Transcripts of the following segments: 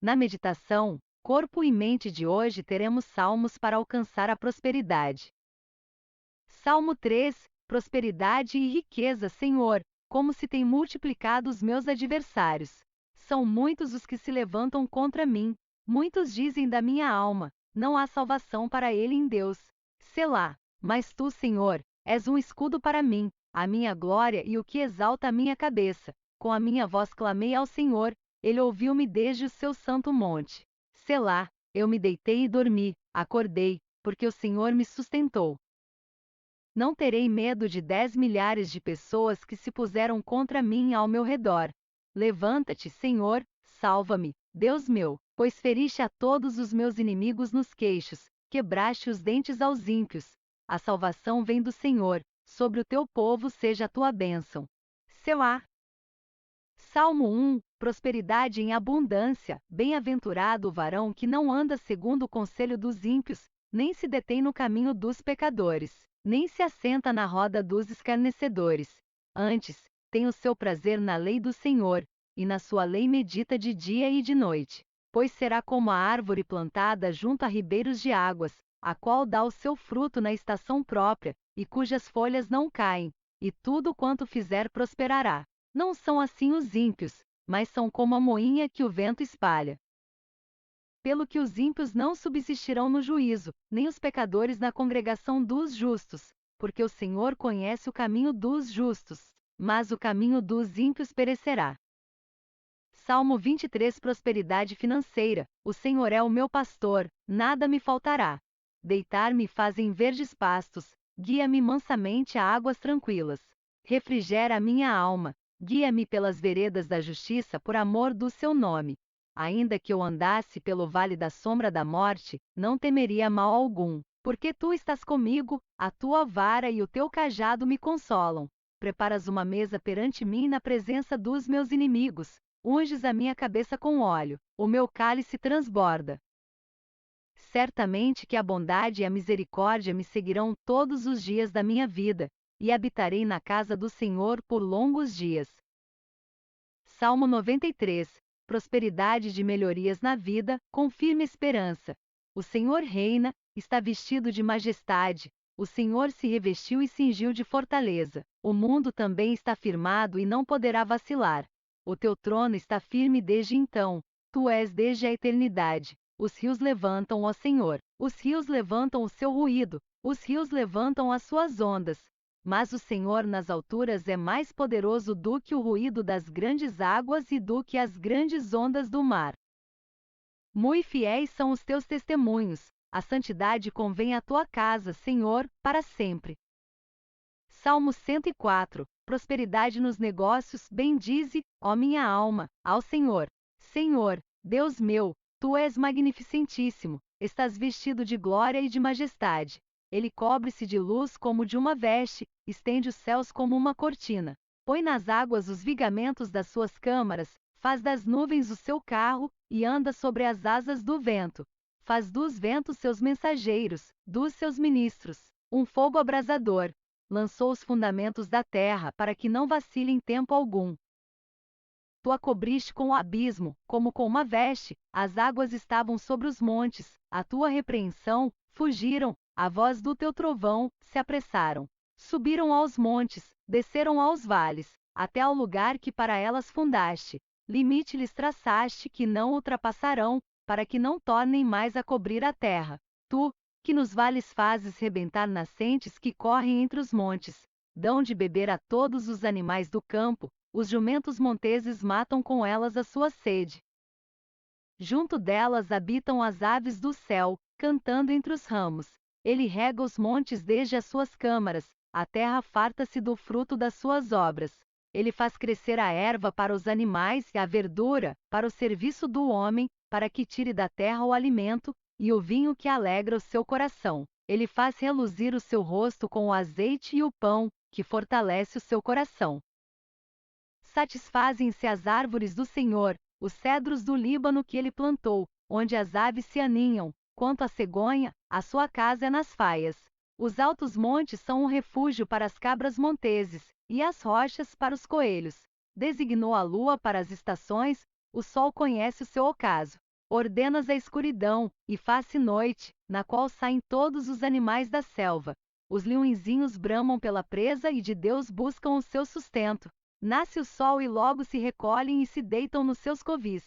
Na meditação, corpo e mente de hoje teremos salmos para alcançar a prosperidade. Salmo 3: Prosperidade e riqueza, Senhor, como se tem multiplicado os meus adversários. São muitos os que se levantam contra mim, muitos dizem da minha alma, não há salvação para ele em Deus. Selá. Mas tu, Senhor, és um escudo para mim, a minha glória e o que exalta a minha cabeça. Com a minha voz clamei ao Senhor, ele ouviu-me desde o seu santo monte. Selá. Eu me deitei e dormi, acordei, porque o Senhor me sustentou. Não terei medo de 10 milhares de pessoas que se puseram contra mim ao meu redor. Levanta-te, Senhor, salva-me, Deus meu, pois feriste a todos os meus inimigos nos queixos, quebraste os dentes aos ímpios. A salvação vem do Senhor, sobre o teu povo seja a tua bênção. Selá. Salmo 1: Prosperidade em abundância, bem-aventurado o varão que não anda segundo o conselho dos ímpios, nem se detém no caminho dos pecadores, nem se assenta na roda dos escarnecedores. Antes, tem o seu prazer na lei do Senhor, e na sua lei medita de dia e de noite. Pois será como a árvore plantada junto a ribeiros de águas, a qual dá o seu fruto na estação própria, e cujas folhas não caem, e tudo quanto fizer prosperará. Não são assim os ímpios, mas são como a moinha que o vento espalha. Pelo que os ímpios não subsistirão no juízo, nem os pecadores na congregação dos justos, porque o Senhor conhece o caminho dos justos, mas o caminho dos ímpios perecerá. Salmo 23: Prosperidade financeira. O Senhor é o meu pastor, nada me faltará. Deitar-me faz em verdes pastos, guia-me mansamente a águas tranquilas. Refrigera a minha alma, guia-me pelas veredas da justiça por amor do seu nome. Ainda que eu andasse pelo vale da sombra da morte, não temeria mal algum, porque tu estás comigo, a tua vara e o teu cajado me consolam. Preparas uma mesa perante mim na presença dos meus inimigos, unges a minha cabeça com óleo, o meu cálice transborda. Certamente que a bondade e a misericórdia me seguirão todos os dias da minha vida, e habitarei na casa do Senhor por longos dias. Salmo 93: Prosperidade de melhorias na vida, com firme esperança. O Senhor reina, está vestido de majestade, o Senhor se revestiu e cingiu de fortaleza. O mundo também está firmado e não poderá vacilar. O teu trono está firme desde então, tu és desde a eternidade. Os rios levantam, ó Senhor, os rios levantam o seu ruído, os rios levantam as suas ondas. Mas o Senhor nas alturas é mais poderoso do que o ruído das grandes águas e do que as grandes ondas do mar. Muito fiéis são os teus testemunhos, a santidade convém à tua casa, Senhor, para sempre. Salmo 104: Prosperidade nos negócios, bendize, ó minha alma, ao Senhor. Senhor, Deus meu, tu és magnificentíssimo, estás vestido de glória e de majestade. Ele cobre-se de luz como de uma veste, estende os céus como uma cortina. Põe nas águas os vigamentos das suas câmaras, faz das nuvens o seu carro, e anda sobre as asas do vento. Faz dos ventos seus mensageiros, dos seus ministros, um fogo abrasador. Lançou os fundamentos da terra para que não vacile em tempo algum. Tu a cobriste com o abismo, como com uma veste, as águas estavam sobre os montes, a tua repreensão, fugiram, a voz do teu trovão, se apressaram. Subiram aos montes, desceram aos vales, até ao lugar que para elas fundaste. Limite lhes traçaste que não ultrapassarão, para que não tornem mais a cobrir a terra. Tu, que nos vales fazes rebentar nascentes que correm entre os montes, dão de beber a todos os animais do campo, os jumentos monteses matam com elas a sua sede. Junto delas habitam as aves do céu, cantando entre os ramos. Ele rega os montes desde as suas câmaras, a terra farta-se do fruto das suas obras. Ele faz crescer a erva para os animais e a verdura, para o serviço do homem, para que tire da terra o alimento, e o vinho que alegra o seu coração. Ele faz reluzir o seu rosto com o azeite e o pão, que fortalece o seu coração. Satisfazem-se as árvores do Senhor, os cedros do Líbano que ele plantou, onde as aves se aninham. Quanto à cegonha, a sua casa é nas faias. Os altos montes são um refúgio para as cabras monteses, e as rochas para os coelhos. Designou a lua para as estações, o sol conhece o seu ocaso. Ordenas a escuridão, e faz-se noite, na qual saem todos os animais da selva. Os leõezinhos bramam pela presa e de Deus buscam o seu sustento. Nasce o sol e logo se recolhem e se deitam nos seus covis.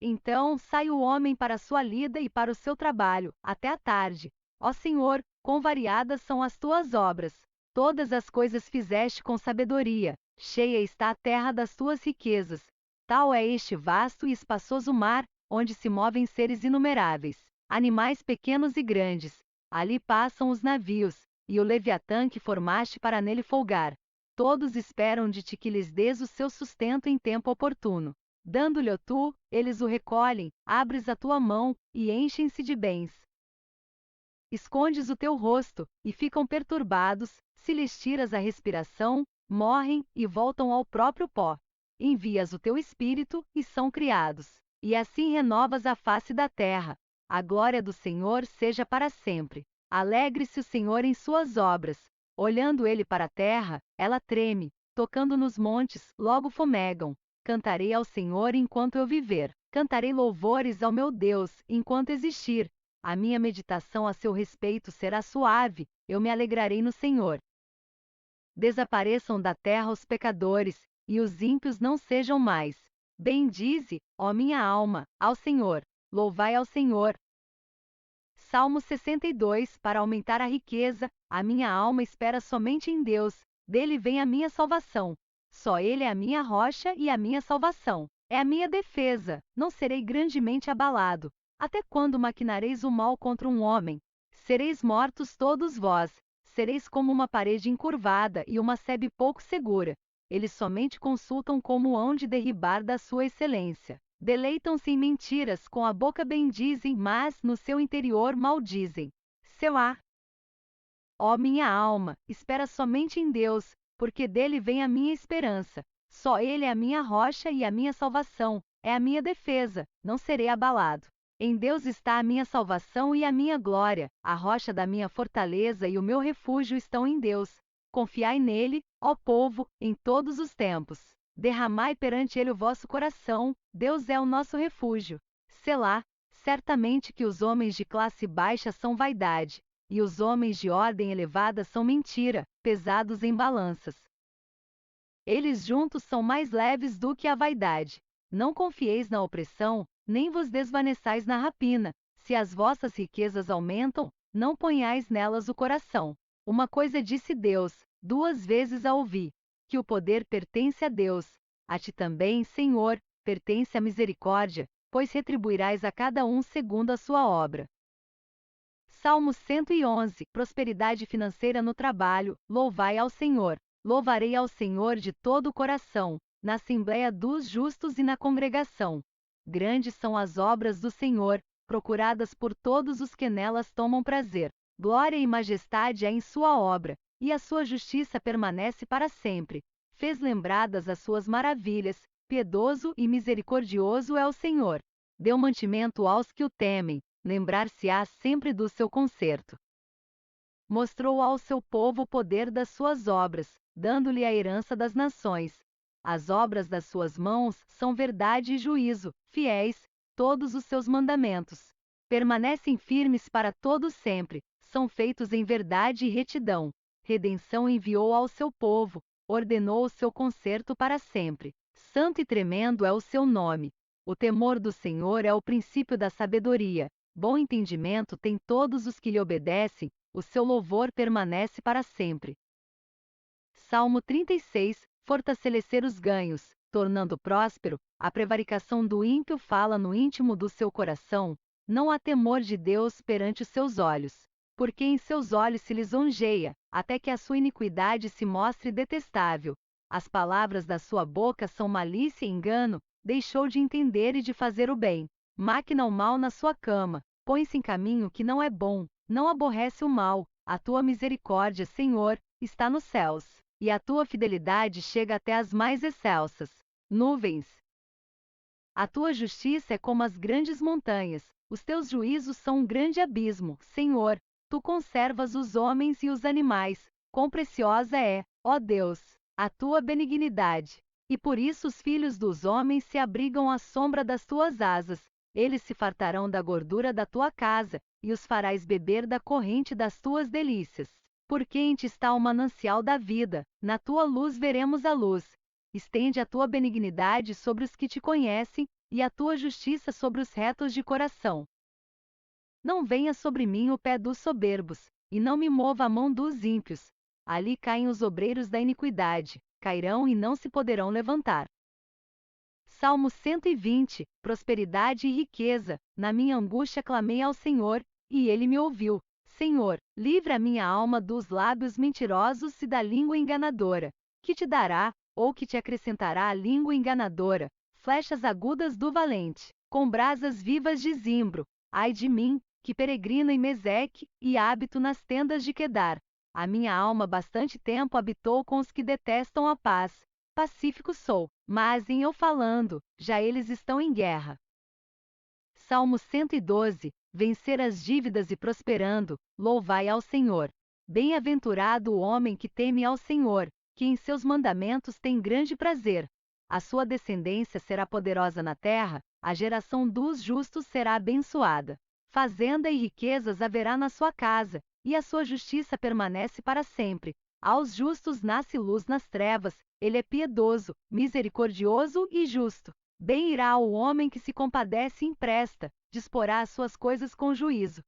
Então sai o homem para a sua lida e para o seu trabalho, até a tarde. Ó Senhor, quão variadas são as tuas obras! Todas as coisas fizeste com sabedoria, cheia está a terra das tuas riquezas. Tal é este vasto e espaçoso mar, onde se movem seres inumeráveis, animais pequenos e grandes. Ali passam os navios, e o Leviatã que formaste para nele folgar. Todos esperam de ti que lhes dês o seu sustento em tempo oportuno. Dando-lhe tu, eles o recolhem, abres a tua mão, e enchem-se de bens. Escondes o teu rosto, e ficam perturbados, se lhes tiras a respiração, morrem, e voltam ao próprio pó. Envias o teu espírito, e são criados. E assim renovas a face da terra. A glória do Senhor seja para sempre. Alegre-se o Senhor em suas obras. Olhando ele para a terra, ela treme. Tocando nos montes, logo fumegam. Cantarei ao Senhor enquanto eu viver. Cantarei louvores ao meu Deus, enquanto existir. A minha meditação a seu respeito será suave, eu me alegrarei no Senhor. Desapareçam da terra os pecadores, e os ímpios não sejam mais. Bendize, ó minha alma, ao Senhor. Louvai ao Senhor. Salmo 62. Para aumentar a riqueza, a minha alma espera somente em Deus. Dele vem a minha salvação. Só Ele é a minha rocha e a minha salvação. É a minha defesa, não serei grandemente abalado. Até quando maquinareis o mal contra um homem? Sereis mortos todos vós. Sereis como uma parede encurvada e uma sebe pouco segura. Eles somente consultam como hão de derribar da sua excelência. Deleitam-se em mentiras, com a boca bendizem, mas no seu interior maldizem. Selá. Ó minha alma, espera somente em Deus, porque dele vem a minha esperança. Só Ele é a minha rocha e a minha salvação, é a minha defesa, não serei abalado. Em Deus está a minha salvação e a minha glória, a rocha da minha fortaleza e o meu refúgio estão em Deus. Confiai nele, ó povo, em todos os tempos. Derramai perante ele o vosso coração, Deus é o nosso refúgio. Selá, certamente que os homens de classe baixa são vaidade, e os homens de ordem elevada são mentira, pesados em balanças. Eles juntos são mais leves do que a vaidade. Não confieis na opressão, nem vos desvaneçais na rapina. Se as vossas riquezas aumentam, não ponhais nelas o coração. Uma coisa disse Deus, 2 vezes a ouvi, que o poder pertence a Deus. A ti também, Senhor, pertence a misericórdia, pois retribuirás a cada um segundo a sua obra. Salmo 111. Prosperidade financeira no trabalho, louvai ao Senhor. Louvarei ao Senhor de todo o coração, na assembleia dos justos e na congregação. Grandes são as obras do Senhor, procuradas por todos os que nelas tomam prazer. Glória e majestade há em sua obra, e a sua justiça permanece para sempre. Fez lembradas as suas maravilhas, piedoso e misericordioso é o Senhor. Deu mantimento aos que o temem, lembrar-se-á sempre do seu conserto. Mostrou ao seu povo o poder das suas obras, dando-lhe a herança das nações. As obras das suas mãos são verdade e juízo, fiéis, todos os seus mandamentos. Permanecem firmes para todo sempre, são feitos em verdade e retidão. Redenção enviou ao seu povo, ordenou o seu conserto para sempre. Santo e tremendo é o seu nome. O temor do Senhor é o princípio da sabedoria. Bom entendimento tem todos os que lhe obedecem, o seu louvor permanece para sempre. Salmo 36. Fortalecer os ganhos, tornando próspero, a prevaricação do ímpio fala no íntimo do seu coração. Não há temor de Deus perante os seus olhos, porque em seus olhos se lisonjeia, até que a sua iniquidade se mostre detestável. As palavras da sua boca são malícia e engano, deixou de entender e de fazer o bem. Máquina o mal na sua cama, põe-se em caminho que não é bom, não aborrece o mal. A tua misericórdia, Senhor, está nos céus, e a tua fidelidade chega até as mais excelsas nuvens. A tua justiça é como as grandes montanhas, os teus juízos são um grande abismo, Senhor. Tu conservas os homens e os animais, quão preciosa é, ó Deus, a tua benignidade. E por isso os filhos dos homens se abrigam à sombra das tuas asas. Eles se fartarão da gordura da tua casa, e os farás beber da corrente das tuas delícias. Porque em ti está o manancial da vida, na tua luz veremos a luz. Estende a tua benignidade sobre os que te conhecem, e a tua justiça sobre os retos de coração. Não venha sobre mim o pé dos soberbos, e não me mova a mão dos ímpios. Ali caem os obreiros da iniquidade, cairão e não se poderão levantar. Salmo 120, prosperidade e riqueza. Na minha angústia clamei ao Senhor, e ele me ouviu. Senhor, livra a minha alma dos lábios mentirosos e da língua enganadora. Que te dará, ou que te acrescentará a língua enganadora, flechas agudas do valente, com brasas vivas de zimbro. Ai de mim, que peregrino em Meseque, e hábito nas tendas de Quedar. A minha alma bastante tempo habitou com os que detestam a paz. Pacífico sou, mas em eu falando, já eles estão em guerra. Salmo 112, vencer as dívidas e prosperando, louvai ao Senhor. Bem-aventurado o homem que teme ao Senhor, que em seus mandamentos tem grande prazer. A sua descendência será poderosa na terra, a geração dos justos será abençoada. Fazenda e riquezas haverá na sua casa, e a sua justiça permanece para sempre. Aos justos nasce luz nas trevas, ele é piedoso, misericordioso e justo. Bem irá ao homem que se compadece e empresta, disporá as suas coisas com juízo.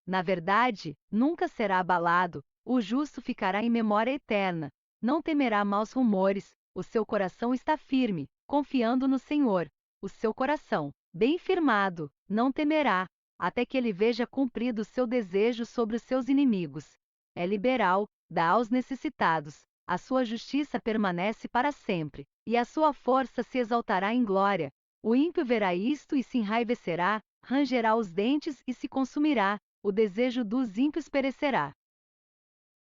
Na verdade, nunca será abalado, o justo ficará em memória eterna. Não temerá maus rumores, o seu coração está firme, confiando no Senhor. O seu coração, bem firmado, não temerá, até que ele veja cumprido o seu desejo sobre os seus inimigos. É liberal, dá aos necessitados, a sua justiça permanece para sempre, e a sua força se exaltará em glória. O ímpio verá isto e se enraivecerá, rangerá os dentes e se consumirá, o desejo dos ímpios perecerá.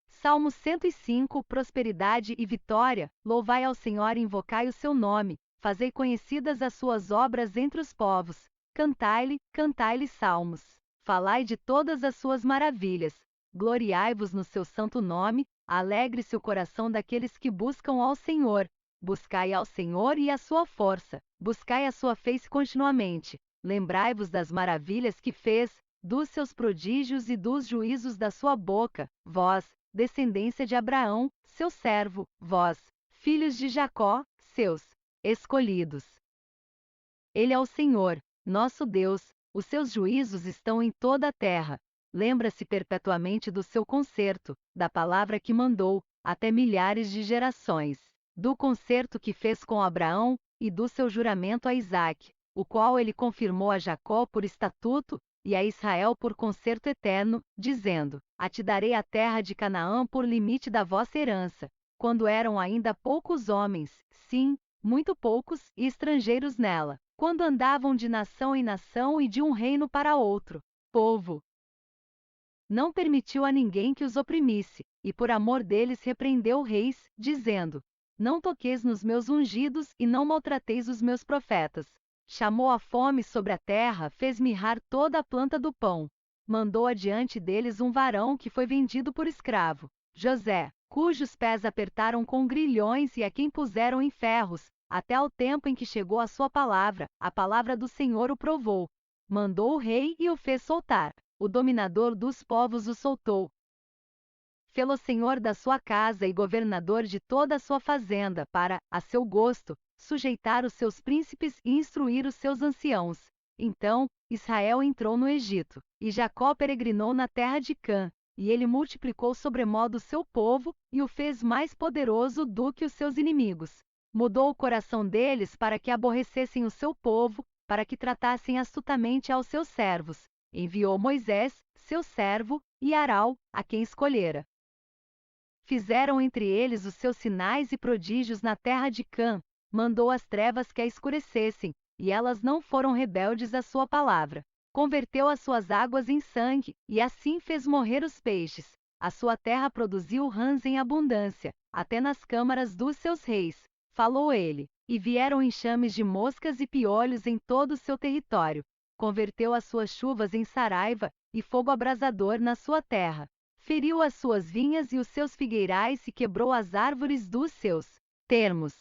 Salmo 105, prosperidade e vitória. Louvai ao Senhor e invocai o seu nome, fazei conhecidas as suas obras entre os povos. Cantai-lhe, cantai-lhe salmos. Falai de todas as suas maravilhas. Gloriai-vos no seu santo nome, alegre-se o coração daqueles que buscam ao Senhor. Buscai ao Senhor e a sua força, buscai a sua face continuamente. Lembrai-vos das maravilhas que fez, dos seus prodígios e dos juízos da sua boca, vós, descendência de Abraão, seu servo, vós, filhos de Jacó, seus escolhidos. Ele é o Senhor, nosso Deus, os seus juízos estão em toda a terra. Lembra-se perpetuamente do seu concerto, da palavra que mandou, até milhares de gerações, do concerto que fez com Abraão, e do seu juramento a Isaque, o qual ele confirmou a Jacó por estatuto, e a Israel por concerto eterno, dizendo: A te darei a terra de Canaã por limite da vossa herança, quando eram ainda poucos homens, sim, muito poucos, e estrangeiros nela, quando andavam de nação em nação e de um reino para outro povo. Não permitiu a ninguém que os oprimisse, e por amor deles repreendeu reis, dizendo: Não toqueis nos meus ungidos e não maltrateis os meus profetas. Chamou a fome sobre a terra, fez mirrar toda a planta do pão. Mandou adiante deles um varão que foi vendido por escravo, José, cujos pés apertaram com grilhões e a quem puseram em ferros, até ao tempo em que chegou a sua palavra, a palavra do Senhor o provou. Mandou o rei e o fez soltar. O dominador dos povos o soltou. Fê-lo senhor da sua casa e governador de toda a sua fazenda, para, a seu gosto, sujeitar os seus príncipes e instruir os seus anciãos. Então, Israel entrou no Egito, e Jacó peregrinou na terra de Cã, e ele multiplicou sobremodo o seu povo, e o fez mais poderoso do que os seus inimigos. Mudou o coração deles para que aborrecessem o seu povo, para que tratassem astutamente aos seus servos. Enviou Moisés, seu servo, e Arão, a quem escolhera. Fizeram entre eles os seus sinais e prodígios na terra de Cã, mandou as trevas que a escurecessem, e elas não foram rebeldes à sua palavra. Converteu as suas águas em sangue, e assim fez morrer os peixes. A sua terra produziu rãs em abundância, até nas câmaras dos seus reis. Falou ele, e vieram enxames de moscas e piolhos em todo o seu território. Converteu as suas chuvas em saraiva, e fogo abrasador na sua terra. Feriu as suas vinhas e os seus figueirais e quebrou as árvores dos seus termos.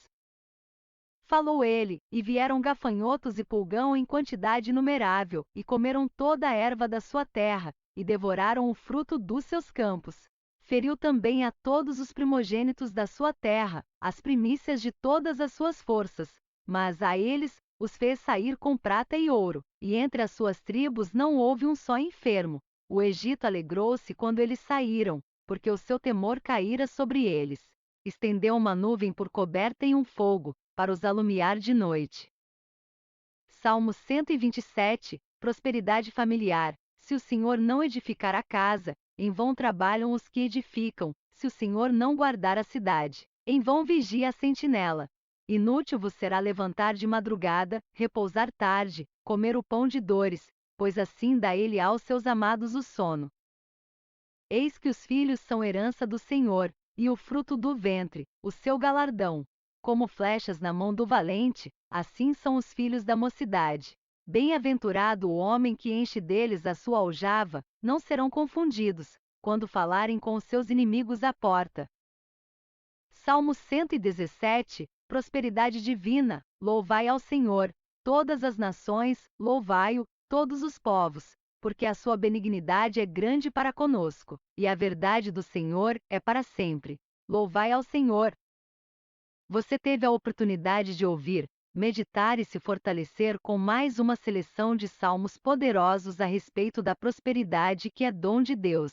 Falou ele, e vieram gafanhotos e pulgão em quantidade inumerável, e comeram toda a erva da sua terra, e devoraram o fruto dos seus campos. Feriu também a todos os primogênitos da sua terra, as primícias de todas as suas forças, mas a eles os fez sair com prata e ouro, e entre as suas tribos não houve um só enfermo. O Egito alegrou-se quando eles saíram, porque o seu temor caíra sobre eles. Estendeu uma nuvem por coberta e um fogo, para os alumiar de noite. Salmo 127, Prosperidade familiar. Se o Senhor não edificar a casa, em vão trabalham os que edificam. Se o Senhor não guardar a cidade, em vão vigia a sentinela. Inútil vos será levantar de madrugada, repousar tarde, comer o pão de dores, pois assim dá ele aos seus amados o sono. Eis que os filhos são herança do Senhor, e o fruto do ventre, o seu galardão. Como flechas na mão do valente, assim são os filhos da mocidade. Bem-aventurado o homem que enche deles a sua aljava, não serão confundidos, quando falarem com os seus inimigos à porta. Salmo 117, Prosperidade divina. Louvai ao Senhor, todas as nações, louvai-o, todos os povos, porque a sua benignidade é grande para conosco, e a verdade do Senhor é para sempre. Louvai ao Senhor. Você teve a oportunidade de ouvir, meditar e se fortalecer com mais uma seleção de salmos poderosos a respeito da prosperidade que é dom de Deus.